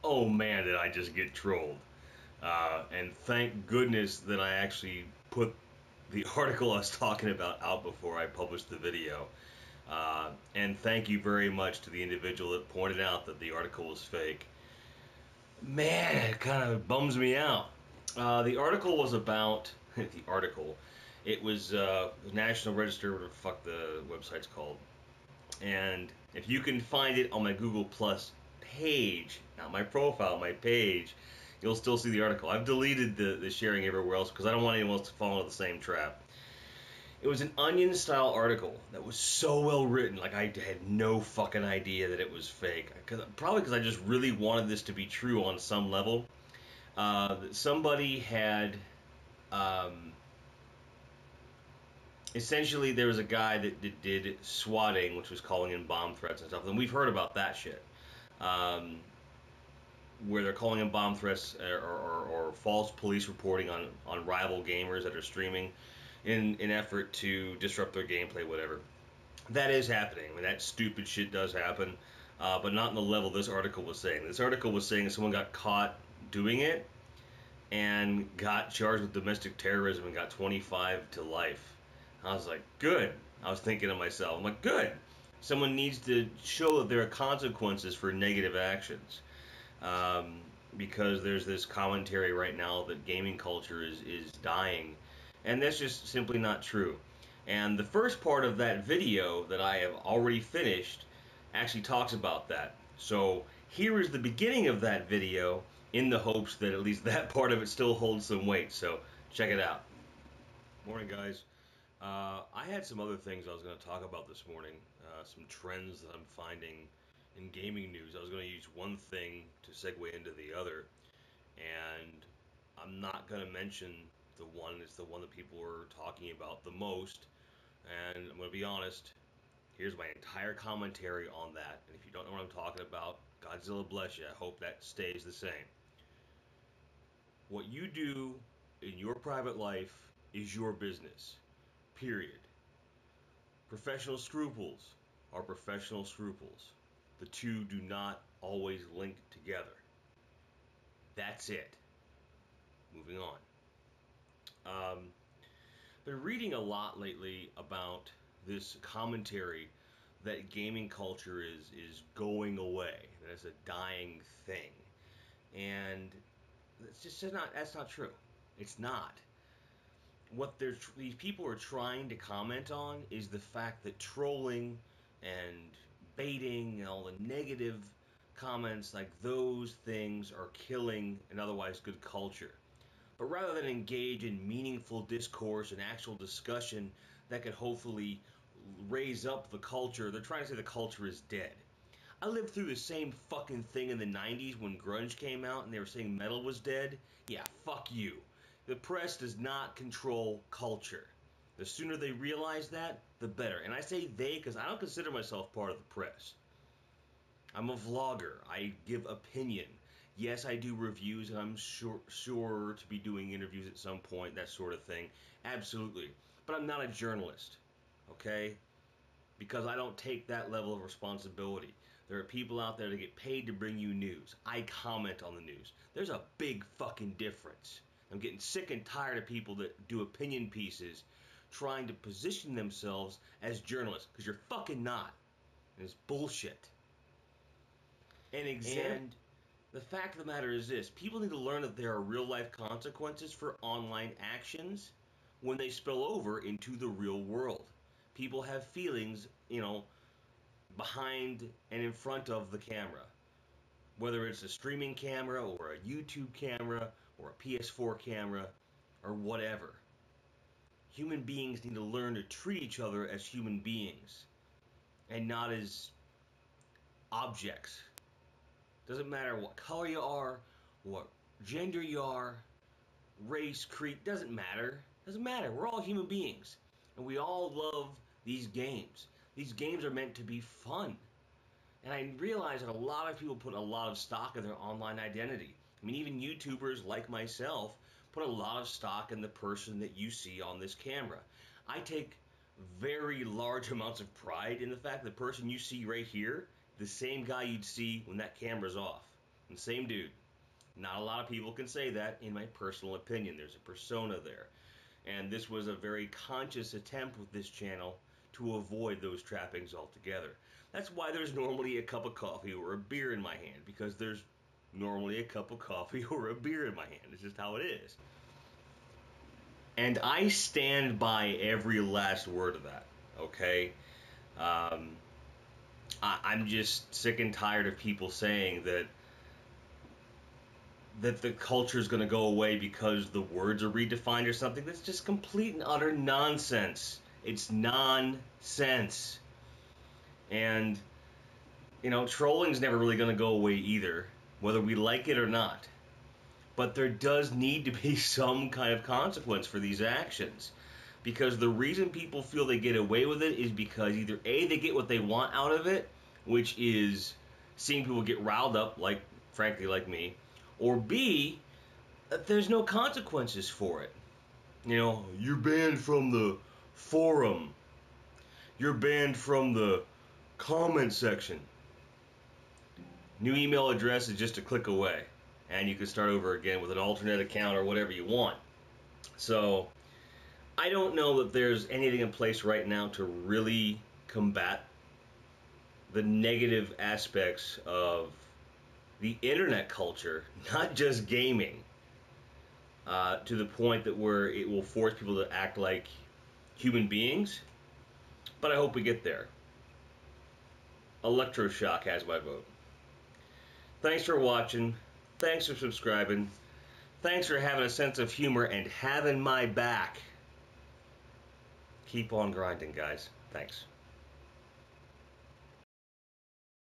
Oh man, did I just get trolled. And thank goodness that I actually put the article I was talking about out before I published the video. And thank you very much to the individual that pointed out that the article was fake. Man, it kind of bums me out. The article was about the article. It was National Register, whatever the fuck the website's called. And if you can find it on my Google Plus page, not my profile, my page, you'll still see the article. I've deleted the sharing everywhere else because I don't want anyone else to fall into the same trap. It was an Onion style article that was so well written, like I had no fucking idea that it was fake. Probably because I just really wanted this to be true on some level. Somebody had um, essentially there was a guy that did swatting, which was calling in bomb threats and stuff, and we've heard about that shit. Um, where they're calling in bomb threats or false police reporting on rival gamers that are streaming in effort to disrupt their gameplay, whatever. That is happening. I mean, that stupid shit does happen, but not in the level this article was saying. This article was saying someone got caught doing it and got charged with domestic terrorism and got 25 to life. I was like, good. I was thinking to myself, I'm like, good. Someone needs to show that there are consequences for negative actions. Because there's this commentary right now that gaming culture is dying, and that's just simply not true. And the first part of that video that I have already finished actually talks about that. So here is the beginning of that video in the hopes that at least that part of it still holds some weight. So check it out. Morning, guys. I had some other things I was going to talk about this morning, some trends that I'm finding in gaming news. I was going to use one thing to segue into the other, and I'm not going to mention the one. It's the one that people are talking about the most, and I'm going to be honest. Here's my entire commentary on that, and if you don't know what I'm talking about, Godzilla bless you. I hope that stays the same. What you do in your private life is your business. Period. Professional scruples are professional scruples. The two do not always link together. That's it. Moving on. Been reading a lot lately about this commentary that gaming culture is going away. That it's a dying thing, and it's just not. That's not true. It's not. What these people are trying to comment on is the fact that trolling and baiting and all the negative comments like those things are killing an otherwise good culture. But rather than engage in meaningful discourse and actual discussion that could hopefully raise up the culture, they're trying to say the culture is dead. I lived through the same fucking thing in the 90s when grunge came out and they were saying metal was dead. Yeah, fuck you. The press does not control culture. The sooner they realize that, the better. And I say they because I don't consider myself part of the press. I'm a vlogger. I give opinion. Yes, I do reviews, and I'm sure to be doing interviews at some point, that sort of thing. Absolutely. But I'm not a journalist, okay? Because I don't take that level of responsibility. There are people out there that get paid to bring you news. I comment on the news. There's a big fucking difference. I'm getting sick and tired of people that do opinion pieces trying to position themselves as journalists, because you're fucking not. And it's bullshit. And the fact of the matter is this. People need to learn that there are real life consequences for online actions when they spill over into the real world. People have feelings, behind and in front of the camera. Whether it's a streaming camera or a YouTube camera or a PS4 camera or whatever. Human beings need to learn to treat each other as human beings and not as objects. Doesn't matter what color you are, what gender you are, race, creed, doesn't matter. Doesn't matter. We're all human beings. And we all love these games. These games are meant to be fun. And I realize that a lot of people put a lot of stock in their online identity. I mean, even YouTubers like myself put a lot of stock in the person that you see on this camera. I take very large amounts of pride in the fact that the person you see right here, the same guy you'd see when that camera's off. The same dude. Not a lot of people can say that, in my personal opinion. There's a persona there. And this was a very conscious attempt with this channel to avoid those trappings altogether. That's why there's normally a cup of coffee or a beer in my hand, because there's normally a cup of coffee or a beer in my hand. It's just how it is. And I stand by every last word of that, okay? I'm just sick and tired of people saying that the culture is going to go away because the words are redefined or something. That's just complete and utter nonsense. It's nonsense. And, trolling's never really going to go away either, whether we like it or not. But there does need to be some kind of consequence for these actions. Because the reason people feel they get away with it is because either A, they get what they want out of it, which is seeing people get riled up, frankly, like me, or B, there's no consequences for it. You're banned from the forum. You're banned from the comment section. New email address is just a click away. And you can start over again with an alternate account or whatever you want. So, I don't know that there's anything in place right now to really combat the negative aspects of the internet culture, not just gaming, to the point that where it will force people to act like human beings. But I hope we get there. Electroshock has my vote. Thanks for watching. Thanks for subscribing. Thanks for having a sense of humor and having my back. Keep on grinding, guys. Thanks.